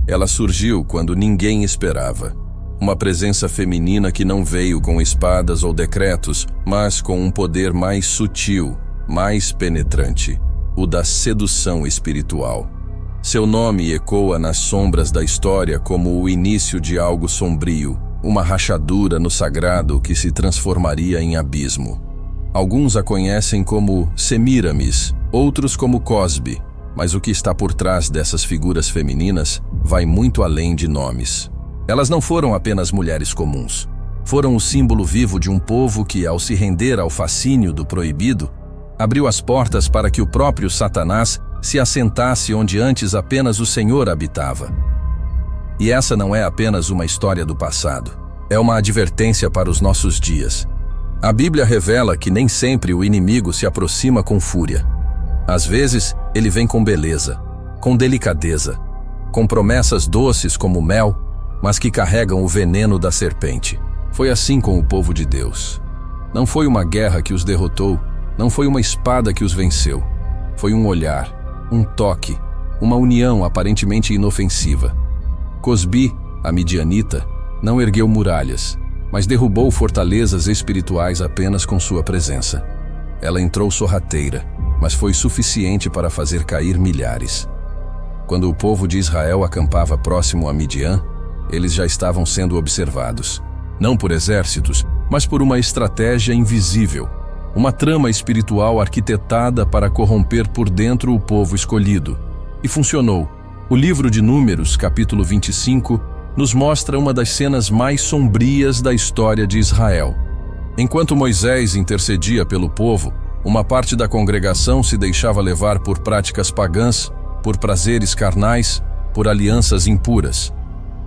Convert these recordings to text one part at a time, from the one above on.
Ela surgiu quando ninguém esperava. Uma presença feminina que não veio com espadas ou decretos, mas com um poder mais sutil, mais penetrante, o da sedução espiritual. Seu nome ecoa nas sombras da história como o início de algo sombrio, uma rachadura no sagrado que se transformaria em abismo. Alguns a conhecem como Semíramis, outros como Cosbe, mas o que está por trás dessas figuras femininas vai muito além de nomes. Elas não foram apenas mulheres comuns. Foram o símbolo vivo de um povo que, ao se render ao fascínio do proibido, abriu as portas para que o próprio Satanás se assentasse onde antes apenas o Senhor habitava. E essa não é apenas uma história do passado. É uma advertência para os nossos dias. A Bíblia revela que nem sempre o inimigo se aproxima com fúria. Às vezes, ele vem com beleza, com delicadeza, com promessas doces como mel, mas que carregam o veneno da serpente. Foi assim com o povo de Deus. Não foi uma guerra que os derrotou, não foi uma espada que os venceu. Foi um olhar, um toque, uma união aparentemente inofensiva. Cosbi, a midianita, não ergueu muralhas, mas derrubou fortalezas espirituais apenas com sua presença. Ela entrou sorrateira, mas foi suficiente para fazer cair milhares. Quando o povo de Israel acampava próximo a Midian, eles já estavam sendo observados, não por exércitos, mas por uma estratégia invisível, uma trama espiritual arquitetada para corromper por dentro o povo escolhido. E funcionou. O livro de Números, capítulo 25, nos mostra uma das cenas mais sombrias da história de Israel. Enquanto Moisés intercedia pelo povo, uma parte da congregação se deixava levar por práticas pagãs, por prazeres carnais, por alianças impuras.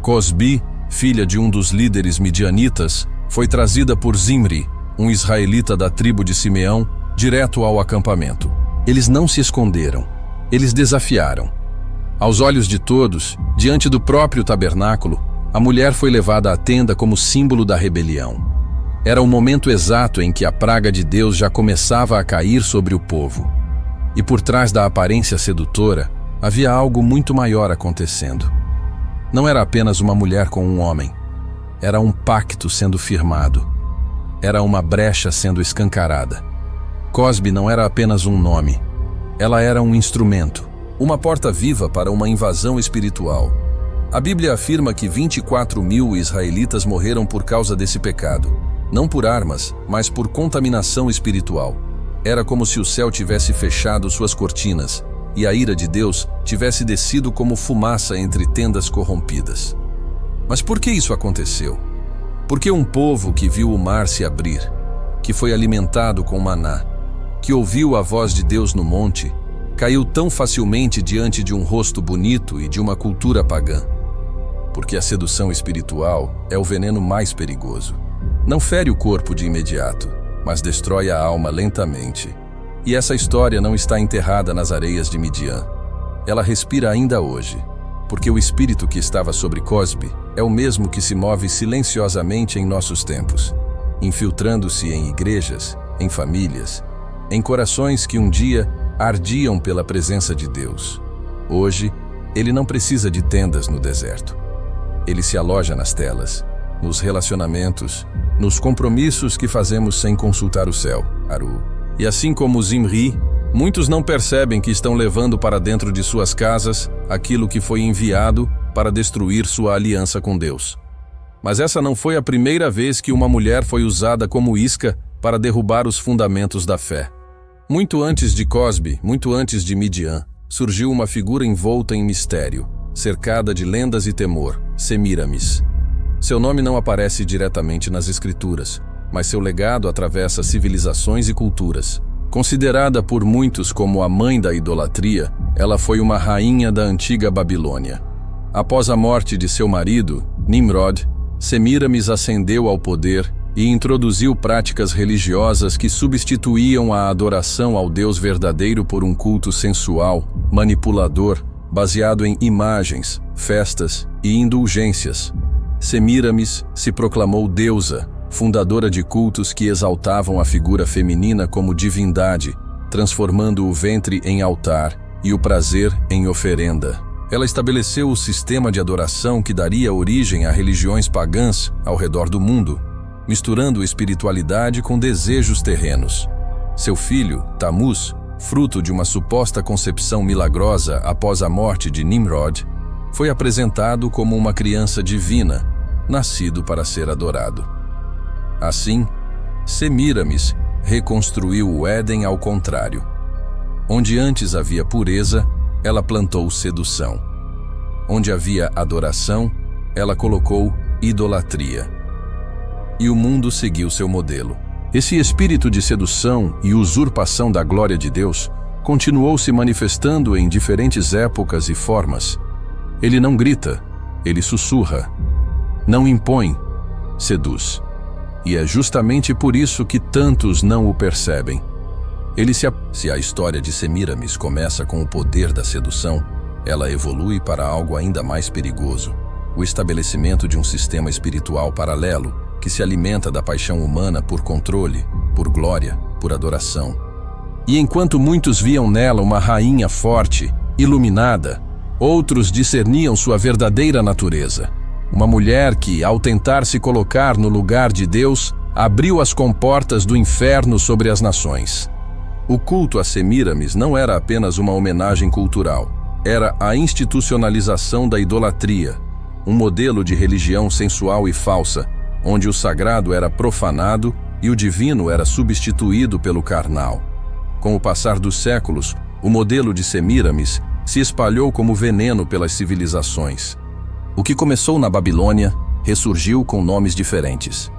Cosbi, filha de um dos líderes midianitas, foi trazida por Zimri, um israelita da tribo de Simeão, direto ao acampamento. Eles não se esconderam, eles desafiaram. Aos olhos de todos, diante do próprio tabernáculo, a mulher foi levada à tenda como símbolo da rebelião. Era o momento exato em que a praga de Deus já começava a cair sobre o povo. E por trás da aparência sedutora, havia algo muito maior acontecendo. Não era apenas uma mulher com um homem. Era um pacto sendo firmado. Era uma brecha sendo escancarada. Cosbi não era apenas um nome. Ela era um instrumento, uma porta viva para uma invasão espiritual. A Bíblia afirma que 24.000 israelitas morreram por causa desse pecado. Não por armas, mas por contaminação espiritual. Era como se o céu tivesse fechado suas cortinas e a ira de Deus tivesse descido como fumaça entre tendas corrompidas. Mas por que isso aconteceu? Porque um povo que viu o mar se abrir, que foi alimentado com maná, que ouviu a voz de Deus no monte, caiu tão facilmente diante de um rosto bonito e de uma cultura pagã. Porque a sedução espiritual é o veneno mais perigoso. Não fere o corpo de imediato, mas destrói a alma lentamente. E essa história não está enterrada nas areias de Midian. Ela respira ainda hoje, porque o espírito que estava sobre Cosbi é o mesmo que se move silenciosamente em nossos tempos, infiltrando-se em igrejas, em famílias, em corações que um dia ardiam pela presença de Deus. Hoje, ele não precisa de tendas no deserto. Ele se aloja nas telas, nos relacionamentos, nos compromissos que fazemos sem consultar o céu, Aru. E assim como Zimri, muitos não percebem que estão levando para dentro de suas casas aquilo que foi enviado para destruir sua aliança com Deus. Mas essa não foi a primeira vez que uma mulher foi usada como isca para derrubar os fundamentos da fé. Muito antes de Cosbi, muito antes de Midian, surgiu uma figura envolta em mistério, cercada de lendas e temor, Semíramis. Seu nome não aparece diretamente nas escrituras, mas seu legado atravessa civilizações e culturas. Considerada por muitos como a mãe da idolatria, ela foi uma rainha da antiga Babilônia. Após a morte de seu marido, Nimrod, Semíramis ascendeu ao poder e introduziu práticas religiosas que substituíam a adoração ao Deus verdadeiro por um culto sensual, manipulador, baseado em imagens, festas e indulgências. Semíramis se proclamou deusa, fundadora de cultos que exaltavam a figura feminina como divindade, transformando o ventre em altar e o prazer em oferenda. Ela estabeleceu o sistema de adoração que daria origem a religiões pagãs ao redor do mundo, misturando espiritualidade com desejos terrenos. Seu filho, Tammuz, fruto de uma suposta concepção milagrosa após a morte de Nimrod, foi apresentado como uma criança divina, nascido para ser adorado. Assim, Semíramis reconstruiu o Éden ao contrário. Onde antes havia pureza, ela plantou sedução. Onde havia adoração, ela colocou idolatria. E o mundo seguiu seu modelo. Esse espírito de sedução e usurpação da glória de Deus continuou se manifestando em diferentes épocas e formas. Ele não grita, ele sussurra. Não impõe, seduz. E é justamente por isso que tantos não o percebem. Se a história de Semíramis começa com o poder da sedução, ela evolui para algo ainda mais perigoso: o estabelecimento de um sistema espiritual paralelo que se alimenta da paixão humana por controle, por glória, por adoração. E enquanto muitos viam nela uma rainha forte, iluminada, outros discerniam sua verdadeira natureza. Uma mulher que, ao tentar se colocar no lugar de Deus, abriu as comportas do inferno sobre as nações. O culto a Semíramis não era apenas uma homenagem cultural, era a institucionalização da idolatria, um modelo de religião sensual e falsa, onde o sagrado era profanado e o divino era substituído pelo carnal. Com o passar dos séculos, o modelo de Semíramis se espalhou como veneno pelas civilizações. O que começou na Babilônia ressurgiu com nomes diferentes.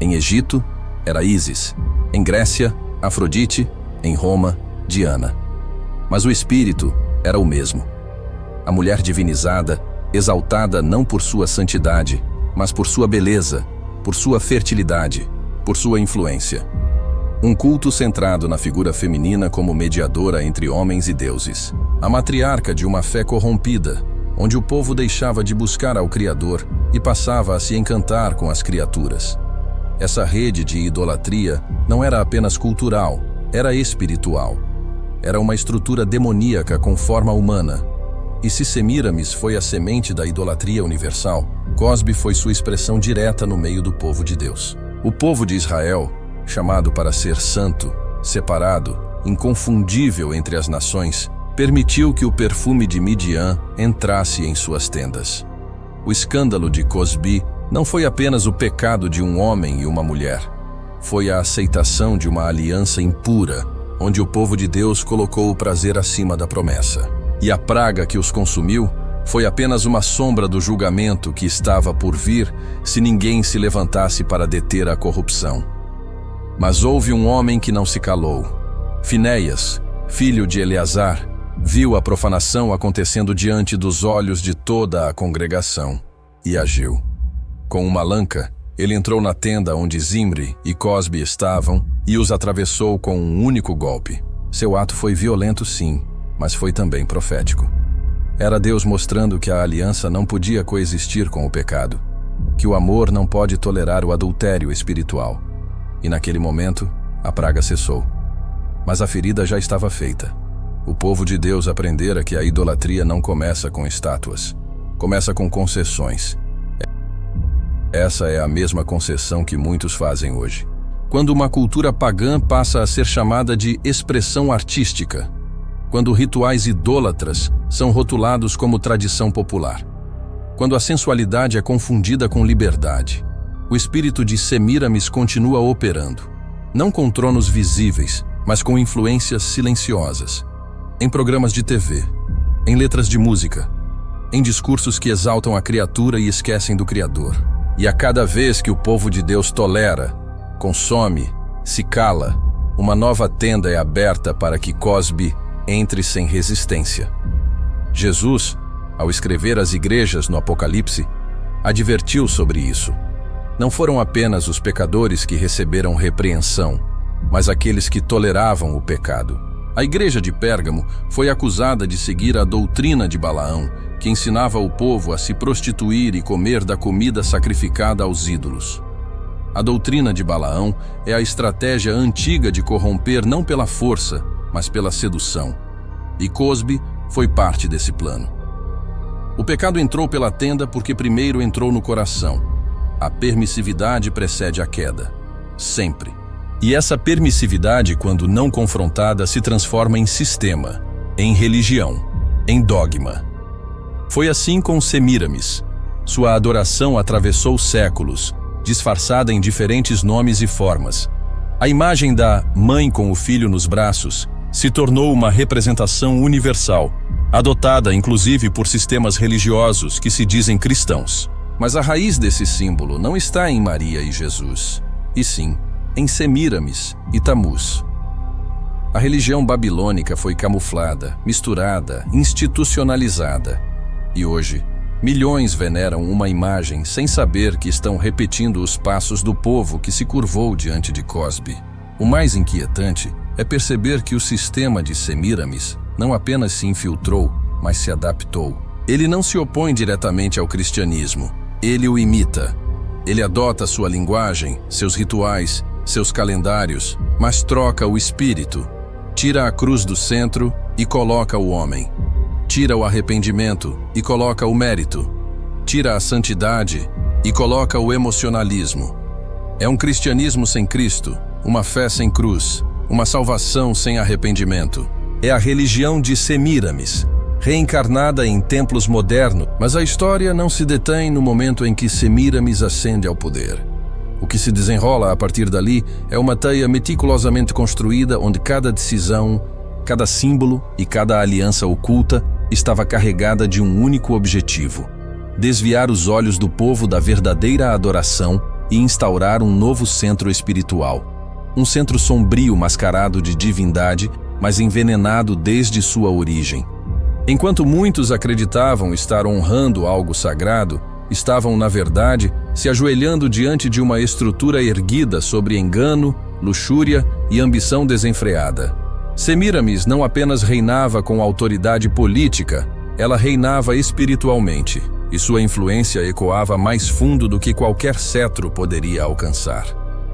Em Egito, era Ísis. Em Grécia, Afrodite. Em Roma, Diana. Mas o espírito era o mesmo. A mulher divinizada, exaltada não por sua santidade, mas por sua beleza, por sua fertilidade, por sua influência. Um culto centrado na figura feminina como mediadora entre homens e deuses. A matriarca de uma fé corrompida, onde o povo deixava de buscar ao Criador e passava a se encantar com as criaturas. Essa rede de idolatria não era apenas cultural, era espiritual. Era uma estrutura demoníaca com forma humana. E se Semíramis foi a semente da idolatria universal, Cosbe foi sua expressão direta no meio do povo de Deus. O povo de Israel, chamado para ser santo, separado, inconfundível entre as nações, permitiu que o perfume de Midian entrasse em suas tendas. O escândalo de Cosbi não foi apenas o pecado de um homem e uma mulher. Foi a aceitação de uma aliança impura, onde o povo de Deus colocou o prazer acima da promessa. E a praga que os consumiu foi apenas uma sombra do julgamento que estava por vir se ninguém se levantasse para deter a corrupção. Mas houve um homem que não se calou. Finéias, filho de Eleazar, viu a profanação acontecendo diante dos olhos de toda a congregação e agiu. Com uma lança, ele entrou na tenda onde Zimri e Cosbi estavam e os atravessou com um único golpe. Seu ato foi violento, sim, mas foi também profético. Era Deus mostrando que a aliança não podia coexistir com o pecado, que o amor não pode tolerar o adultério espiritual. E naquele momento, a praga cessou. Mas a ferida já estava feita. O povo de Deus aprendera que a idolatria não começa com estátuas, começa com concessões. Essa é a mesma concessão que muitos fazem hoje. Quando uma cultura pagã passa a ser chamada de expressão artística, quando rituais idólatras são rotulados como tradição popular, quando a sensualidade é confundida com liberdade, o espírito de Semíramis continua operando, não com tronos visíveis, mas com influências silenciosas, em programas de TV, em letras de música, em discursos que exaltam a criatura e esquecem do Criador. E a cada vez que o povo de Deus tolera, consome, se cala, uma nova tenda é aberta para que Cosbi entre sem resistência. Jesus, ao escrever às igrejas no Apocalipse, advertiu sobre isso. Não foram apenas os pecadores que receberam repreensão, mas aqueles que toleravam o pecado. A igreja de Pérgamo foi acusada de seguir a doutrina de Balaão, que ensinava o povo a se prostituir e comer da comida sacrificada aos ídolos. A doutrina de Balaão é a estratégia antiga de corromper não pela força, mas pela sedução. E Cosbi foi parte desse plano. O pecado entrou pela tenda porque primeiro entrou no coração. A permissividade precede a queda. Sempre. E essa permissividade, quando não confrontada, se transforma em sistema, em religião, em dogma. Foi assim com Semíramis. Sua adoração atravessou séculos, disfarçada em diferentes nomes e formas. A imagem da mãe com o filho nos braços se tornou uma representação universal, adotada inclusive por sistemas religiosos que se dizem cristãos. Mas a raiz desse símbolo não está em Maria e Jesus, e sim em Semíramis e Tamuz. A religião babilônica foi camuflada, misturada, institucionalizada. E hoje, milhões veneram uma imagem sem saber que estão repetindo os passos do povo que se curvou diante de Cosbe. O mais inquietante é perceber que o sistema de Semíramis não apenas se infiltrou, mas se adaptou. Ele não se opõe diretamente ao cristianismo, ele o imita. Ele adota sua linguagem, seus rituais, seus calendários, mas troca o espírito. Tira a cruz do centro e coloca o homem. Tira o arrependimento e coloca o mérito. Tira a santidade e coloca o emocionalismo. É um cristianismo sem Cristo, uma fé sem cruz, uma salvação sem arrependimento. É a religião de Semíramis, reencarnada em templos modernos, mas a história não se detém no momento em que Semíramis ascende ao poder. O que se desenrola a partir dali é uma teia meticulosamente construída onde cada decisão, cada símbolo e cada aliança oculta estava carregada de um único objetivo: desviar os olhos do povo da verdadeira adoração e instaurar um novo centro espiritual. Um centro sombrio mascarado de divindade, mas envenenado desde sua origem. Enquanto muitos acreditavam estar honrando algo sagrado, estavam, na verdade, se ajoelhando diante de uma estrutura erguida sobre engano, luxúria e ambição desenfreada. Semíramis não apenas reinava com autoridade política, ela reinava espiritualmente, e sua influência ecoava mais fundo do que qualquer cetro poderia alcançar.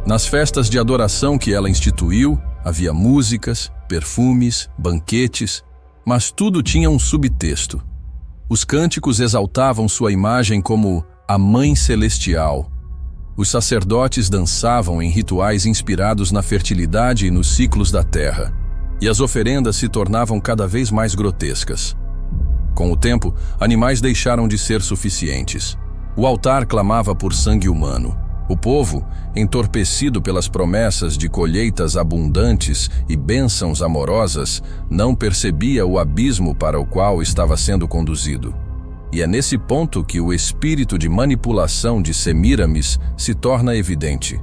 Nas festas de adoração que ela instituiu, havia músicas, perfumes, banquetes, mas tudo tinha um subtexto. Os cânticos exaltavam sua imagem como a Mãe Celestial. Os sacerdotes dançavam em rituais inspirados na fertilidade e nos ciclos da terra, e as oferendas se tornavam cada vez mais grotescas. Com o tempo, animais deixaram de ser suficientes. O altar clamava por sangue humano. O povo, entorpecido pelas promessas de colheitas abundantes e bênçãos amorosas, não percebia o abismo para o qual estava sendo conduzido. E é nesse ponto que o espírito de manipulação de Semíramis se torna evidente.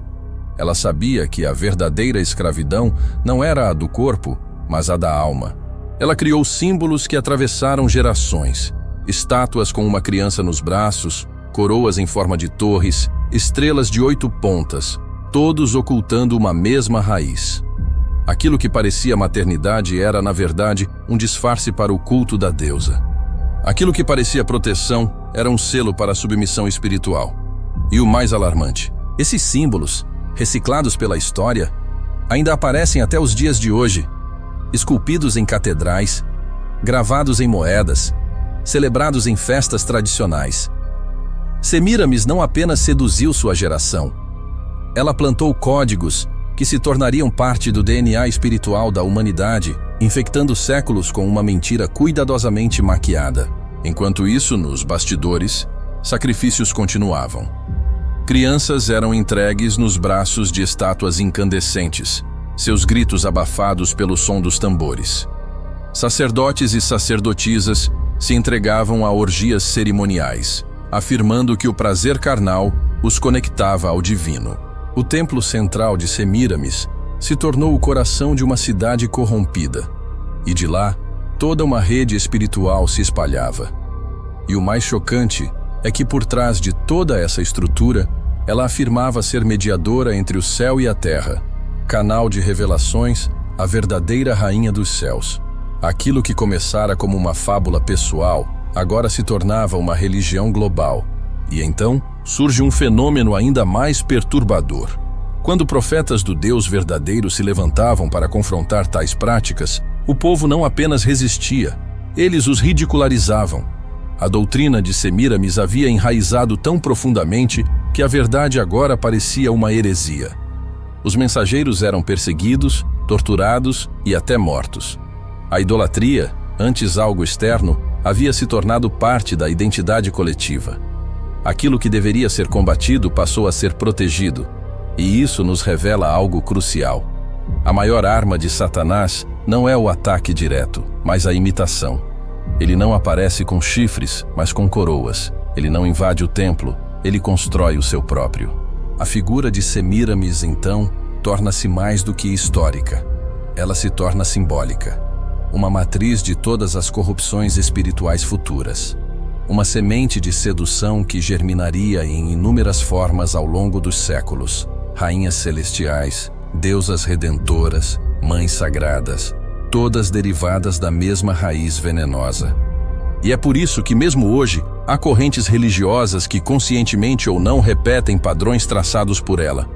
Ela sabia que a verdadeira escravidão não era a do corpo, mas a da alma. Ela criou símbolos que atravessaram gerações: estátuas com uma criança nos braços, coroas em forma de torres, estrelas de 8 pontas, todos ocultando uma mesma raiz. Aquilo que parecia maternidade era, na verdade, um disfarce para o culto da deusa. Aquilo que parecia proteção era um selo para a submissão espiritual. E o mais alarmante, esses símbolos, reciclados pela história, ainda aparecem até os dias de hoje, esculpidos em catedrais, gravados em moedas, celebrados em festas tradicionais. Semíramis não apenas seduziu sua geração, ela plantou códigos que se tornariam parte do DNA espiritual da humanidade, infectando séculos com uma mentira cuidadosamente maquiada. Enquanto isso, nos bastidores, sacrifícios continuavam. Crianças eram entregues nos braços de estátuas incandescentes, seus gritos abafados pelo som dos tambores. Sacerdotes e sacerdotisas se entregavam a orgias cerimoniais, afirmando que o prazer carnal os conectava ao divino. O templo central de Semíramis se tornou o coração de uma cidade corrompida, e de lá, toda uma rede espiritual se espalhava. E o mais chocante é que por trás de toda essa estrutura, ela afirmava ser mediadora entre o céu e a terra, canal de revelações, a verdadeira rainha dos céus. Aquilo que começara como uma fábula pessoal, agora se tornava uma religião global. E então surge um fenômeno ainda mais perturbador. Quando profetas do Deus verdadeiro se levantavam para confrontar tais práticas, o povo não apenas resistia, eles os ridicularizavam. A doutrina de Semíramis havia enraizado tão profundamente que a verdade agora parecia uma heresia. Os mensageiros eram perseguidos, torturados e até mortos. A idolatria, antes algo externo, havia se tornado parte da identidade coletiva. Aquilo que deveria ser combatido passou a ser protegido, e isso nos revela algo crucial. A maior arma de Satanás não é o ataque direto, mas a imitação. Ele não aparece com chifres, mas com coroas. Ele não invade o templo, ele constrói o seu próprio. A figura de Semíramis, então, torna-se mais do que histórica. Ela se torna simbólica. Uma matriz de todas as corrupções espirituais futuras. Uma semente de sedução que germinaria em inúmeras formas ao longo dos séculos. Rainhas celestiais, deusas redentoras, mães sagradas, todas derivadas da mesma raiz venenosa. E é por isso que mesmo hoje, há correntes religiosas que conscientemente ou não repetem padrões traçados por ela.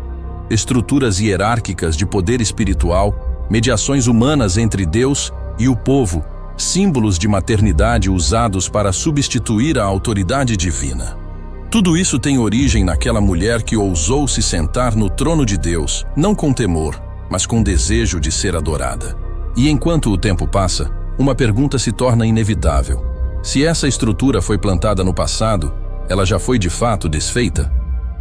Estruturas hierárquicas de poder espiritual, mediações humanas entre Deus e o povo, símbolos de maternidade usados para substituir a autoridade divina. Tudo isso tem origem naquela mulher que ousou se sentar no trono de Deus, não com temor, mas com desejo de ser adorada. E enquanto o tempo passa, uma pergunta se torna inevitável. Se essa estrutura foi plantada no passado, ela já foi de fato desfeita?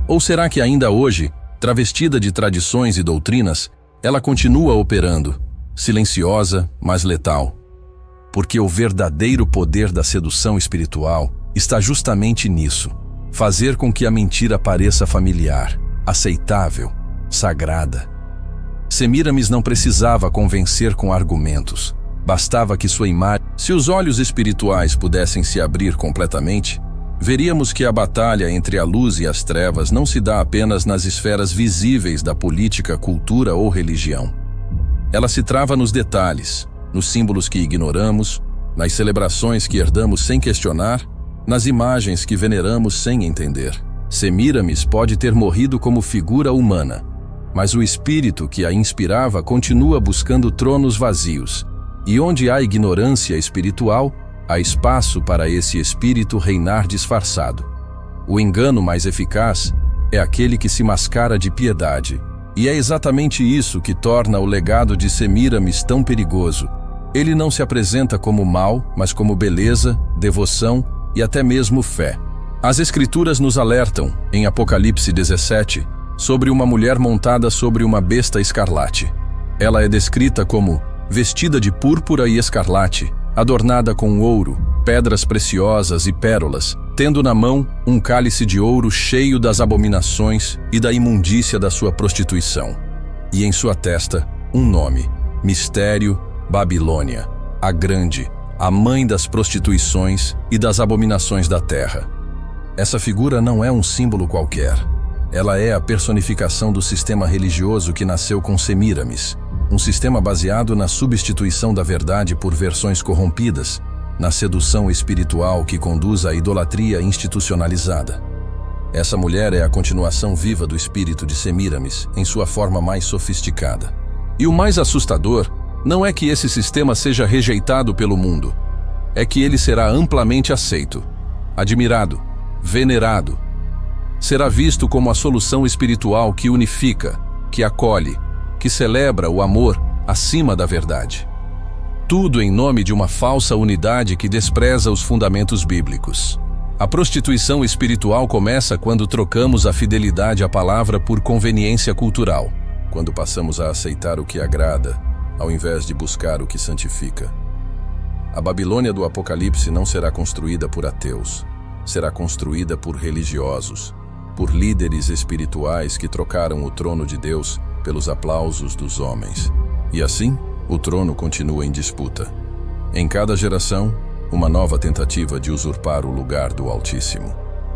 Ou será que ainda hoje, travestida de tradições e doutrinas, ela continua operando, silenciosa, mas letal? Porque o verdadeiro poder da sedução espiritual está justamente nisso: fazer com que a mentira pareça familiar, aceitável, sagrada. Semíramis não precisava convencer com argumentos. Bastava que sua imagem... Se os olhos espirituais pudessem se abrir completamente, veríamos que a batalha entre a luz e as trevas não se dá apenas nas esferas visíveis da política, cultura ou religião. Ela se trava nos detalhes, nos símbolos que ignoramos, nas celebrações que herdamos sem questionar, nas imagens que veneramos sem entender. Semíramis pode ter morrido como figura humana, mas o espírito que a inspirava continua buscando tronos vazios. E onde há ignorância espiritual, há espaço para esse espírito reinar disfarçado. O engano mais eficaz é aquele que se mascara de piedade. E é exatamente isso que torna o legado de Semíramis tão perigoso. Ele não se apresenta como mal, mas como beleza, devoção e até mesmo fé. As Escrituras nos alertam, em Apocalipse 17, sobre uma mulher montada sobre uma besta escarlate. Ela é descrita como vestida de púrpura e escarlate, adornada com ouro, pedras preciosas e pérolas, tendo na mão um cálice de ouro cheio das abominações e da imundícia da sua prostituição. E em sua testa, um nome: Mistério, Babilônia, a Grande, a mãe das prostituições e das abominações da terra. Essa figura não é um símbolo qualquer. Ela é a personificação do sistema religioso que nasceu com Semíramis, um sistema baseado na substituição da verdade por versões corrompidas, na sedução espiritual que conduz à idolatria institucionalizada. Essa mulher é a continuação viva do espírito de Semíramis, em sua forma mais sofisticada. E o mais assustador não é que esse sistema seja rejeitado pelo mundo, é que ele será amplamente aceito, admirado, venerado. Será visto como a solução espiritual que unifica, que acolhe, que celebra o amor acima da verdade. Tudo em nome de uma falsa unidade que despreza os fundamentos bíblicos. A prostituição espiritual começa quando trocamos a fidelidade à palavra por conveniência cultural, quando passamos a aceitar o que agrada, ao invés de buscar o que santifica. A Babilônia do Apocalipse não será construída por ateus, será construída por religiosos, por líderes espirituais que trocaram o trono de Deus pelos aplausos dos homens. E assim, o trono continua em disputa. Em cada geração, uma nova tentativa de usurpar o lugar do Altíssimo.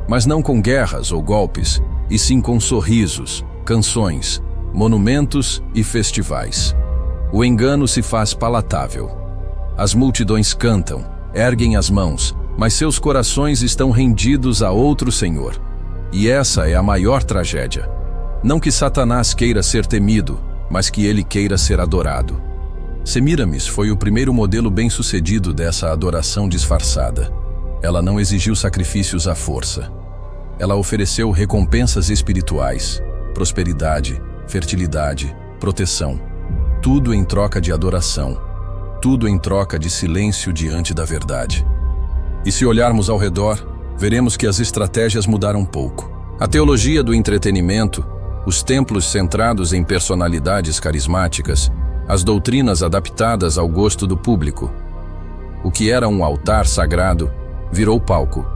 Mas não com guerras ou golpes, e sim com sorrisos, canções, monumentos e festivais. O engano se faz palatável. As multidões cantam, erguem as mãos, mas seus corações estão rendidos a outro senhor. E essa é a maior tragédia. Não que Satanás queira ser temido, mas que ele queira ser adorado. Semíramis foi o primeiro modelo bem-sucedido dessa adoração disfarçada. Ela não exigiu sacrifícios à força. Ela ofereceu recompensas espirituais, prosperidade, fertilidade, proteção. Tudo em troca de adoração. Tudo em troca de silêncio diante da verdade. E se olharmos ao redor, veremos que as estratégias mudaram pouco. A teologia do entretenimento, os templos centrados em personalidades carismáticas, as doutrinas adaptadas ao gosto do público. O que era um altar sagrado virou palco.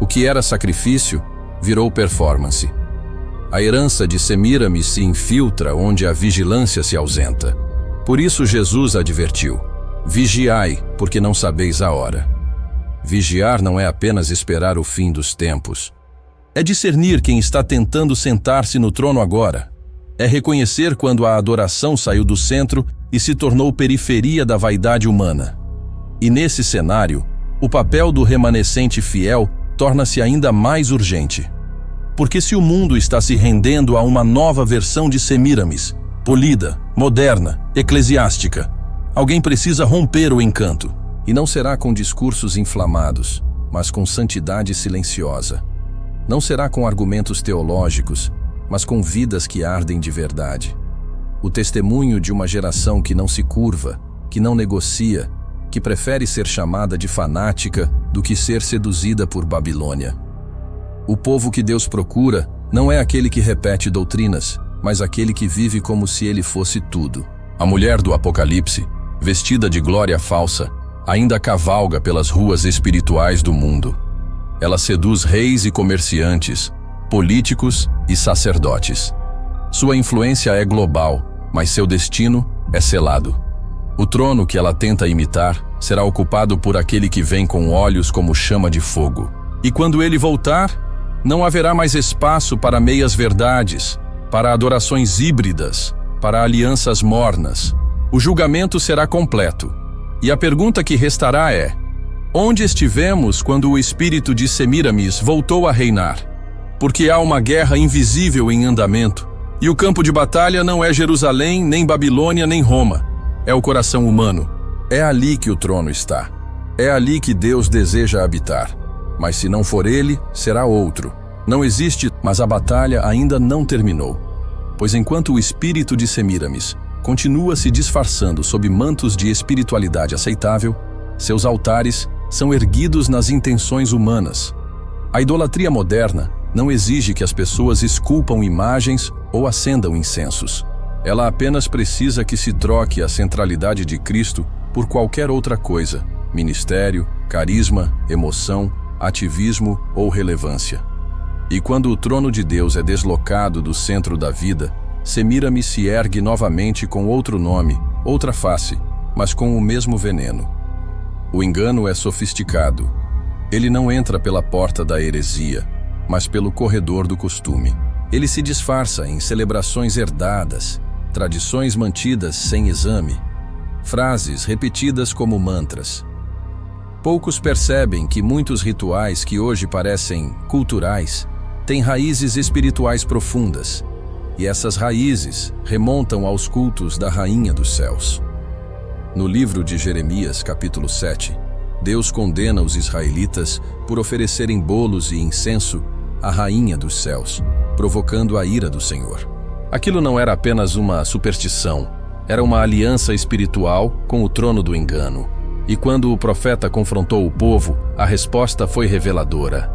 O que era sacrifício virou performance. A herança de Semíramis se infiltra onde a vigilância se ausenta. Por isso Jesus advertiu: vigiai, porque não sabeis a hora. Vigiar não é apenas esperar o fim dos tempos. É discernir quem está tentando sentar-se no trono agora. É reconhecer quando a adoração saiu do centro e se tornou periferia da vaidade humana. E nesse cenário, o papel do remanescente fiel torna-se ainda mais urgente. Porque se o mundo está se rendendo a uma nova versão de Semíramis, polida, moderna, eclesiástica, alguém precisa romper o encanto. E não será com discursos inflamados, mas com santidade silenciosa. Não será com argumentos teológicos, mas com vidas que ardem de verdade. O testemunho de uma geração que não se curva, que não negocia, que prefere ser chamada de fanática do que ser seduzida por Babilônia. O povo que Deus procura não é aquele que repete doutrinas, mas aquele que vive como se ele fosse tudo. A mulher do Apocalipse, vestida de glória falsa, ainda cavalga pelas ruas espirituais do mundo. Ela seduz reis e comerciantes, políticos e sacerdotes. Sua influência é global, mas seu destino é selado. O trono que ela tenta imitar será ocupado por aquele que vem com olhos como chama de fogo. E quando ele voltar, não haverá mais espaço para meias-verdades, para adorações híbridas, para alianças mornas. O julgamento será completo. E a pergunta que restará é: onde estivemos quando o espírito de Semíramis voltou a reinar? Porque há uma guerra invisível em andamento, e o campo de batalha não é Jerusalém, nem Babilônia, nem Roma. É o coração humano. É ali que o trono está. É ali que Deus deseja habitar. Mas se não for ele, será outro. Não existe, mas a batalha ainda não terminou. Pois enquanto o espírito de Semíramis continua se disfarçando sob mantos de espiritualidade aceitável, seus altares são erguidos nas intenções humanas. A idolatria moderna não exige que as pessoas esculpam imagens ou acendam incensos. Ela apenas precisa que se troque a centralidade de Cristo por qualquer outra coisa: ministério, carisma, emoção, ativismo ou relevância. E quando o trono de Deus é deslocado do centro da vida, Semíramis se ergue novamente com outro nome, outra face, mas com o mesmo veneno. O engano é sofisticado. Ele não entra pela porta da heresia, mas pelo corredor do costume. Ele se disfarça em celebrações herdadas, tradições mantidas sem exame, frases repetidas como mantras. Poucos percebem que muitos rituais que hoje parecem culturais têm raízes espirituais profundas. E essas raízes remontam aos cultos da Rainha dos Céus. No livro de Jeremias, capítulo 7, Deus condena os israelitas por oferecerem bolos e incenso à Rainha dos Céus, provocando a ira do Senhor. Aquilo não era apenas uma superstição, era uma aliança espiritual com o trono do engano. E quando o profeta confrontou o povo, a resposta foi reveladora: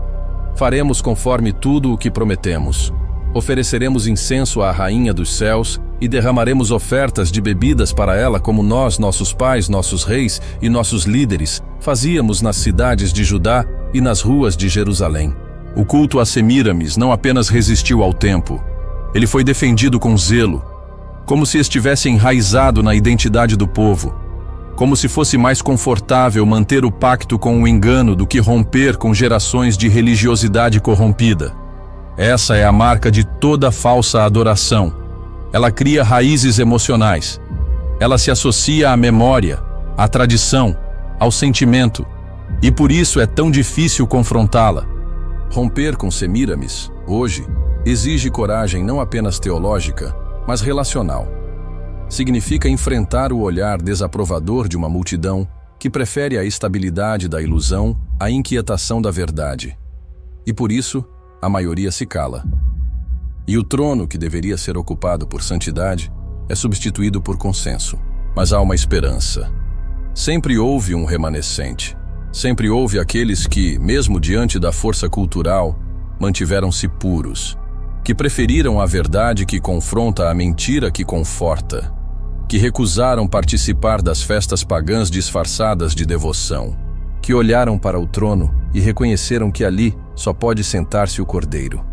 faremos conforme tudo o que prometemos. Ofereceremos incenso à Rainha dos Céus e derramaremos ofertas de bebidas para ela, como nós, nossos pais, nossos reis e nossos líderes fazíamos nas cidades de Judá e nas ruas de Jerusalém. O culto a Semíramis não apenas resistiu ao tempo, ele foi defendido com zelo, como se estivesse enraizado na identidade do povo, como se fosse mais confortável manter o pacto com o engano do que romper com gerações de religiosidade corrompida. Essa é a marca de toda falsa adoração. Ela cria raízes emocionais. Ela se associa à memória, à tradição, ao sentimento, e por isso é tão difícil confrontá-la. Romper com Semíramis, hoje, exige coragem não apenas teológica, mas relacional. Significa enfrentar o olhar desaprovador de uma multidão que prefere a estabilidade da ilusão a inquietação da verdade. E por isso, a maioria se cala. E o trono, que deveria ser ocupado por santidade, é substituído por consenso. Mas há uma esperança. Sempre houve um remanescente. Sempre houve aqueles que, mesmo diante da força cultural, mantiveram-se puros, que preferiram a verdade que confronta a mentira que conforta, que recusaram participar das festas pagãs disfarçadas de devoção, que olharam para o trono e reconheceram que ali só pode sentar-se o Cordeiro.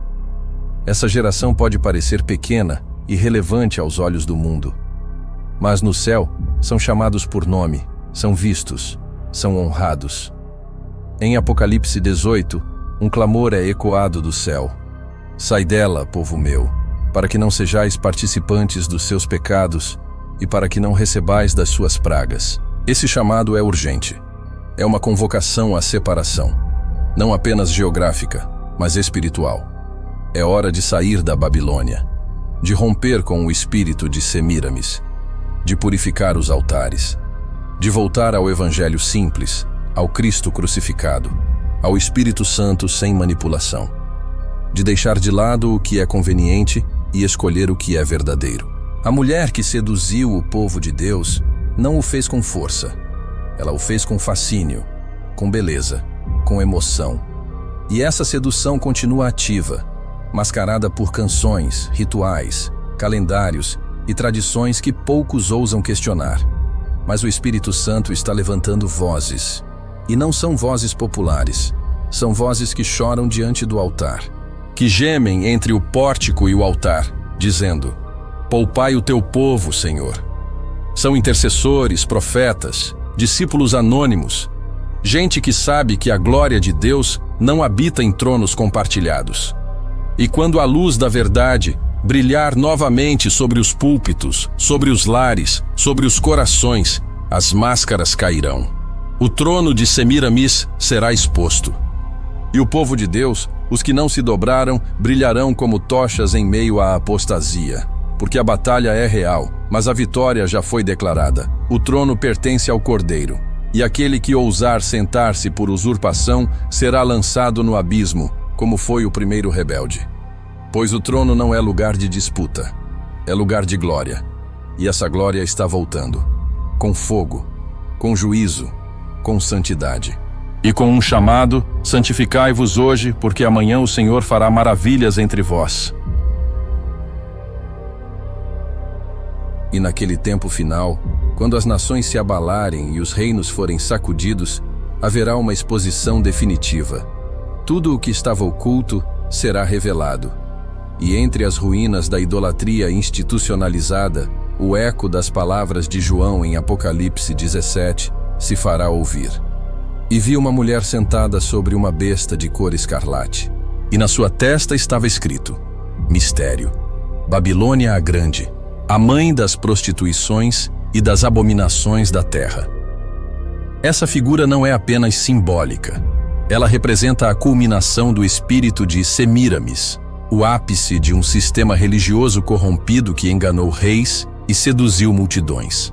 Essa geração pode parecer pequena e irrelevante aos olhos do mundo, mas no céu são chamados por nome, são vistos, são honrados. Em Apocalipse 18, um clamor é ecoado do céu. Sai dela, povo meu, para que não sejais participantes dos seus pecados e para que não recebais das suas pragas. Esse chamado é urgente. É uma convocação à separação, não apenas geográfica, mas espiritual. É hora de sair da Babilônia, de romper com o espírito de Semíramis, de purificar os altares, de voltar ao Evangelho simples, ao Cristo crucificado, ao Espírito Santo sem manipulação, de deixar de lado o que é conveniente e escolher o que é verdadeiro. A mulher que seduziu o povo de Deus não o fez com força. Ela o fez com fascínio, com beleza, com emoção. E essa sedução continua ativa, mascarada por canções, rituais, calendários e tradições que poucos ousam questionar. Mas o Espírito Santo está levantando vozes. E não são vozes populares, são vozes que choram diante do altar, que gemem entre o pórtico e o altar, dizendo: poupai o teu povo, Senhor. São intercessores, profetas, discípulos anônimos, gente que sabe que a glória de Deus não habita em tronos compartilhados. E quando a luz da verdade brilhar novamente sobre os púlpitos, sobre os lares, sobre os corações, as máscaras cairão. O trono de Semíramis será exposto. E o povo de Deus, os que não se dobraram, brilharão como tochas em meio à apostasia. Porque a batalha é real, mas a vitória já foi declarada. O trono pertence ao Cordeiro. E aquele que ousar sentar-se por usurpação será lançado no abismo, como foi o primeiro rebelde. Pois o trono não é lugar de disputa, é lugar de glória. E essa glória está voltando, com fogo, com juízo, com santidade. E com um chamado: santificai-vos hoje, porque amanhã o Senhor fará maravilhas entre vós. E naquele tempo final, quando as nações se abalarem e os reinos forem sacudidos, haverá uma exposição definitiva. Tudo o que estava oculto será revelado. E entre as ruínas da idolatria institucionalizada, o eco das palavras de João em Apocalipse 17 se fará ouvir. E vi uma mulher sentada sobre uma besta de cor escarlate, e na sua testa estava escrito: Mistério, Babilônia a Grande, a mãe das prostituições e das abominações da terra. Essa figura não é apenas simbólica. Ela representa a culminação do espírito de Semíramis, o ápice de um sistema religioso corrompido que enganou reis e seduziu multidões.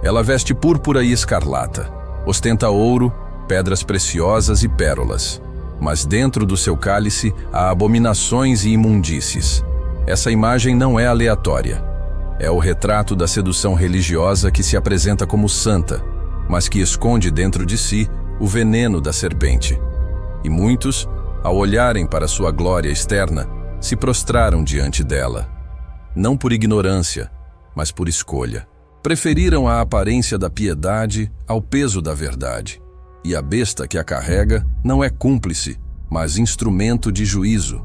Ela veste púrpura e escarlata, ostenta ouro, pedras preciosas e pérolas, mas dentro do seu cálice há abominações e imundícies. Essa imagem não é aleatória. É o retrato da sedução religiosa que se apresenta como santa, mas que esconde dentro de si o veneno da serpente. E muitos, ao olharem para sua glória externa, se prostraram diante dela. Não por ignorância, mas por escolha. Preferiram a aparência da piedade ao peso da verdade. E a besta que a carrega não é cúmplice, mas instrumento de juízo,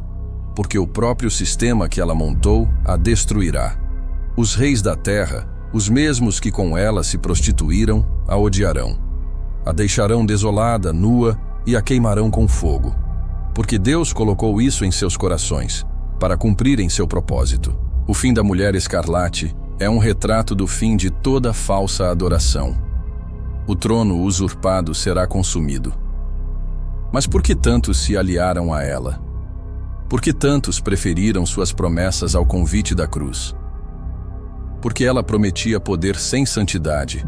porque o próprio sistema que ela montou a destruirá. Os reis da terra, os mesmos que com ela se prostituíram, a odiarão. A deixarão desolada, nua, e a queimarão com fogo. Porque Deus colocou isso em seus corações, para cumprirem seu propósito. O fim da mulher escarlate é um retrato do fim de toda falsa adoração. O trono usurpado será consumido. Mas por que tantos se aliaram a ela? Por que tantos preferiram suas promessas ao convite da cruz? Porque ela prometia poder sem santidade,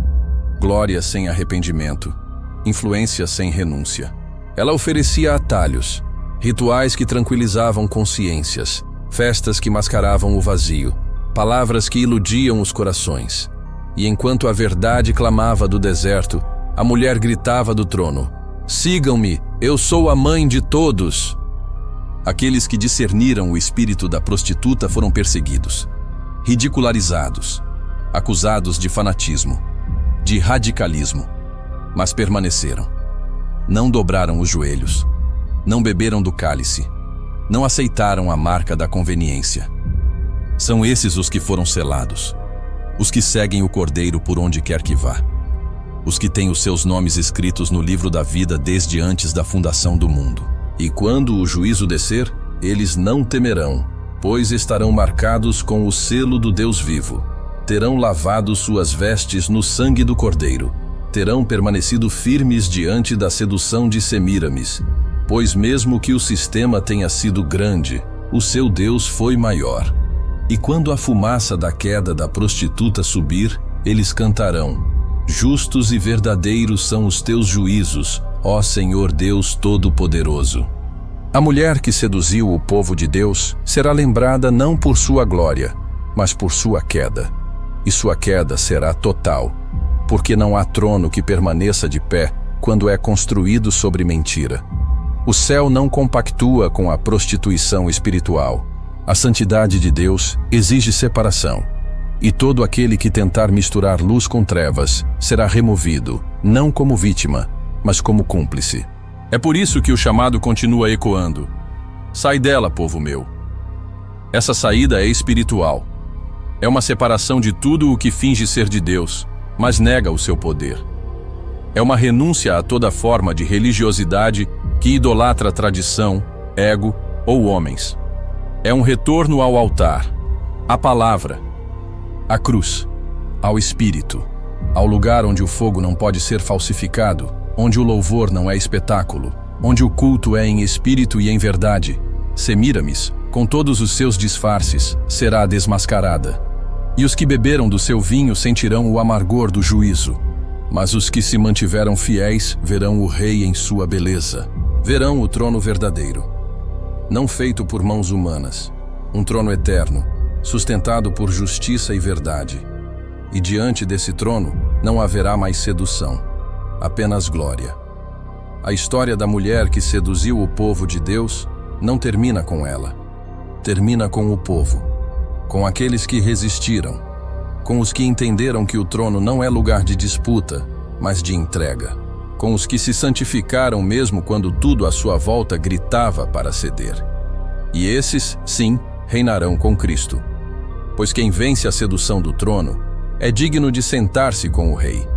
glória sem arrependimento, influência sem renúncia. Ela oferecia atalhos, rituais que tranquilizavam consciências, festas que mascaravam o vazio, palavras que iludiam os corações. E enquanto a verdade clamava do deserto, a mulher gritava do trono: "Sigam-me, eu sou a mãe de todos." Aqueles que discerniram o espírito da prostituta foram perseguidos, ridicularizados, acusados de fanatismo, de radicalismo, mas permaneceram. Não dobraram os joelhos, não beberam do cálice, não aceitaram a marca da conveniência. São esses os que foram selados, os que seguem o Cordeiro por onde quer que vá, os que têm os seus nomes escritos no livro da vida desde antes da fundação do mundo. E quando o juízo descer, eles não temerão, pois estarão marcados com o selo do Deus vivo. Terão lavado suas vestes no sangue do Cordeiro. Terão permanecido firmes diante da sedução de Semíramis, pois mesmo que o sistema tenha sido grande, o seu Deus foi maior. E quando a fumaça da queda da prostituta subir, eles cantarão: "Justos e verdadeiros são os teus juízos, ó Senhor Deus Todo-Poderoso." A mulher que seduziu o povo de Deus será lembrada não por sua glória, mas por sua queda. E sua queda será total, porque não há trono que permaneça de pé quando é construído sobre mentira. O céu não compactua com a prostituição espiritual. A santidade de Deus exige separação. E todo aquele que tentar misturar luz com trevas será removido, não como vítima, mas como cúmplice. É por isso que o chamado continua ecoando: "Sai dela, povo meu." Essa saída é espiritual. É uma separação de tudo o que finge ser de Deus, mas nega o seu poder. É uma renúncia a toda forma de religiosidade que idolatra tradição, ego ou homens. É um retorno ao altar, à palavra, à cruz, ao Espírito, ao lugar onde o fogo não pode ser falsificado, onde o louvor não é espetáculo, onde o culto é em espírito e em verdade. Semíramis, com todos os seus disfarces, será desmascarada. E os que beberam do seu vinho sentirão o amargor do juízo. Mas os que se mantiveram fiéis verão o Rei em sua beleza. Verão o trono verdadeiro, não feito por mãos humanas, um trono eterno, sustentado por justiça e verdade. E diante desse trono não haverá mais sedução, apenas glória. A história da mulher que seduziu o povo de Deus não termina com ela. Termina com o povo, com aqueles que resistiram, com os que entenderam que o trono não é lugar de disputa, mas de entrega, com os que se santificaram mesmo quando tudo à sua volta gritava para ceder. E esses, sim, reinarão com Cristo. Pois quem vence a sedução do trono é digno de sentar-se com o Rei.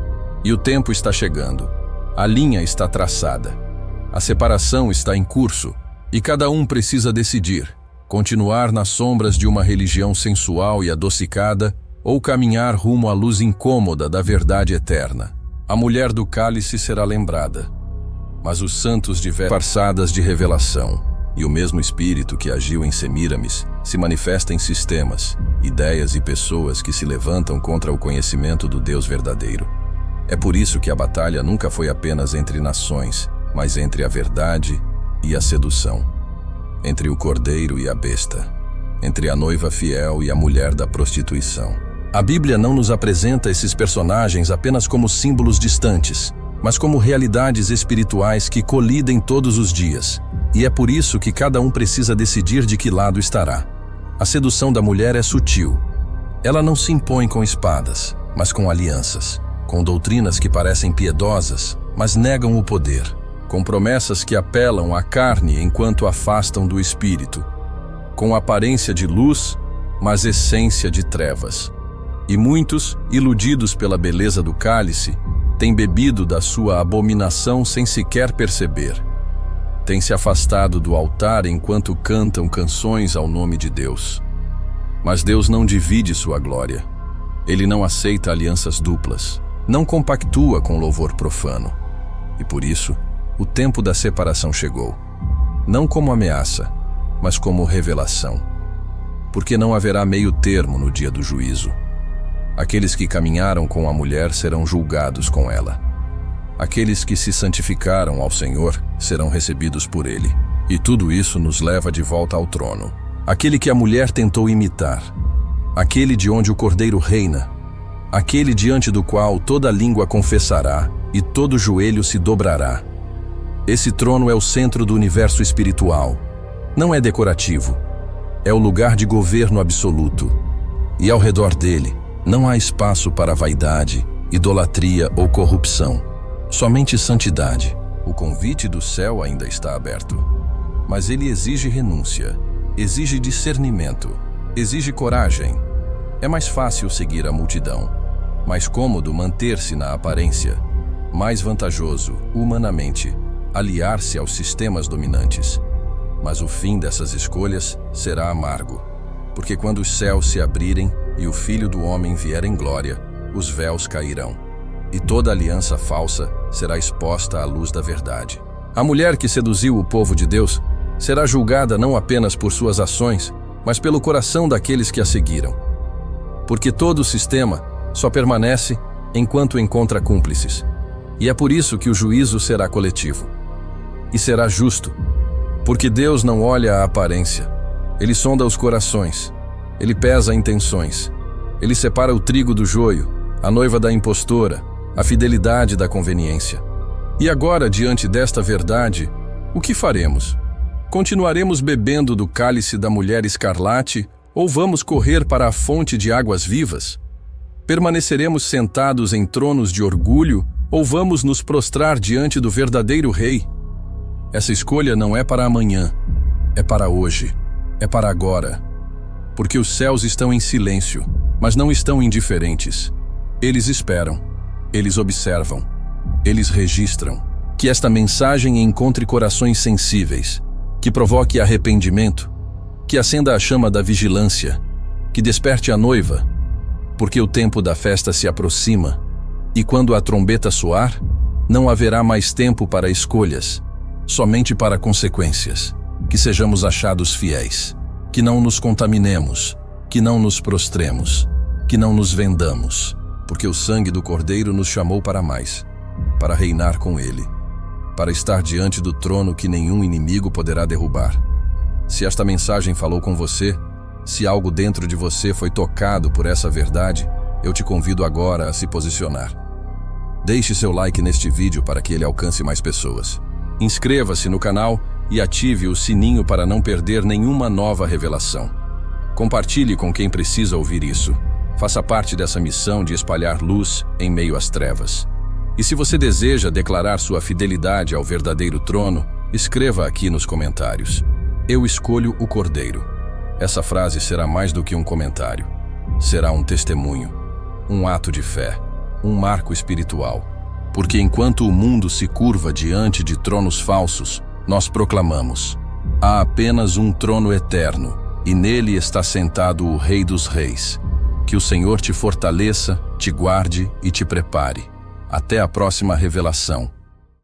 E o tempo está chegando. A linha está traçada. A separação está em curso. E cada um precisa decidir: continuar nas sombras de uma religião sensual e adocicada ou caminhar rumo à luz incômoda da verdade eterna. A mulher do cálice será lembrada, mas os santos de disfarçadas de revelação. E o mesmo espírito que agiu em Semíramis se manifesta em sistemas, ideias e pessoas que se levantam contra o conhecimento do Deus verdadeiro. É por isso que a batalha nunca foi apenas entre nações, mas entre a verdade e a sedução, entre o cordeiro e a besta, entre a noiva fiel e a mulher da prostituição. A Bíblia não nos apresenta esses personagens apenas como símbolos distantes, mas como realidades espirituais que colidem todos os dias. E é por isso que cada um precisa decidir de que lado estará. A sedução da mulher é sutil. Ela não se impõe com espadas, mas com alianças, com doutrinas que parecem piedosas, mas negam o poder, com promessas que apelam à carne enquanto afastam do espírito, com aparência de luz, mas essência de trevas. E muitos, iludidos pela beleza do cálice, têm bebido da sua abominação sem sequer perceber. Têm se afastado do altar enquanto cantam canções ao nome de Deus. Mas Deus não divide sua glória. Ele não aceita alianças duplas, não compactua com louvor profano. E por isso, o tempo da separação chegou. Não como ameaça, mas como revelação. Porque não haverá meio termo no dia do juízo. Aqueles que caminharam com a mulher serão julgados com ela. Aqueles que se santificaram ao Senhor serão recebidos por Ele. E tudo isso nos leva de volta ao trono. Aquele que a mulher tentou imitar. Aquele de onde o Cordeiro reina. Aquele diante do qual toda língua confessará e todo joelho se dobrará. Esse trono é o centro do universo espiritual. Não é decorativo. É o lugar de governo absoluto. E ao redor dele, não há espaço para vaidade, idolatria ou corrupção. Somente santidade. O convite do céu ainda está aberto. Mas ele exige renúncia, exige discernimento, exige coragem. É mais fácil seguir a multidão, mais cômodo manter-se na aparência, mais vantajoso, humanamente, aliar-se aos sistemas dominantes. Mas o fim dessas escolhas será amargo, porque quando os céus se abrirem e o Filho do Homem vier em glória, os véus cairão, e toda aliança falsa será exposta à luz da verdade. A mulher que seduziu o povo de Deus será julgada não apenas por suas ações, mas pelo coração daqueles que a seguiram. Porque todo o sistema só permanece enquanto encontra cúmplices. E é por isso que o juízo será coletivo. E será justo, porque Deus não olha a aparência. Ele sonda os corações. Ele pesa intenções. Ele separa o trigo do joio, a noiva da impostora, a fidelidade da conveniência. E agora, diante desta verdade, o que faremos? Continuaremos bebendo do cálice da mulher escarlate ou vamos correr para a fonte de águas vivas? Permaneceremos sentados em tronos de orgulho ou vamos nos prostrar diante do verdadeiro Rei? Essa escolha não é para amanhã, é para hoje, é para agora. Porque os céus estão em silêncio, mas não estão indiferentes. Eles esperam, eles observam, eles registram. Que esta mensagem encontre corações sensíveis, que provoque arrependimento, que acenda a chama da vigilância, que desperte a noiva, porque o tempo da festa se aproxima, e quando a trombeta soar, não haverá mais tempo para escolhas, somente para consequências. Que sejamos achados fiéis, que não nos contaminemos, que não nos prostremos, que não nos vendamos, porque o sangue do Cordeiro nos chamou para mais, para reinar com Ele, para estar diante do trono que nenhum inimigo poderá derrubar. Se esta mensagem falou com você, se algo dentro de você foi tocado por essa verdade, eu te convido agora a se posicionar. Deixe seu like neste vídeo para que ele alcance mais pessoas. Inscreva-se no canal e ative o sininho para não perder nenhuma nova revelação. Compartilhe com quem precisa ouvir isso. Faça parte dessa missão de espalhar luz em meio às trevas. E se você deseja declarar sua fidelidade ao verdadeiro trono, escreva aqui nos comentários: Eu escolho o Cordeiro. Essa frase será mais do que um comentário. Será um testemunho, um ato de fé, um marco espiritual. Porque enquanto o mundo se curva diante de tronos falsos, nós proclamamos: há apenas um trono eterno, e nele está sentado o Rei dos Reis. Que o Senhor te fortaleça, te guarde e te prepare. Até a próxima revelação.